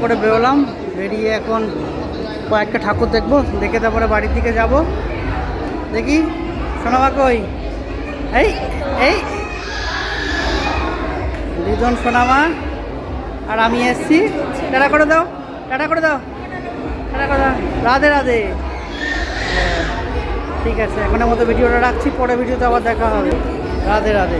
করে বেরোলাম, বেরিয়ে এখন কয়েকটা ঠাকুর দেখবো, দেখে তারপরে বাড়ির দিকে যাব। দেখি সোনামা কই? এই এই দুজন সোনামা আর আমি এসছি। টাটা করে দাও, টাটা করে দাও, টাটা করে দাও। রাধে রাধে। ঠিক আছে, এখনের মতো ভিডিওটা রাখছি, পরে ভিডিওতে আবার দেখা হবে। রাধে রাধে।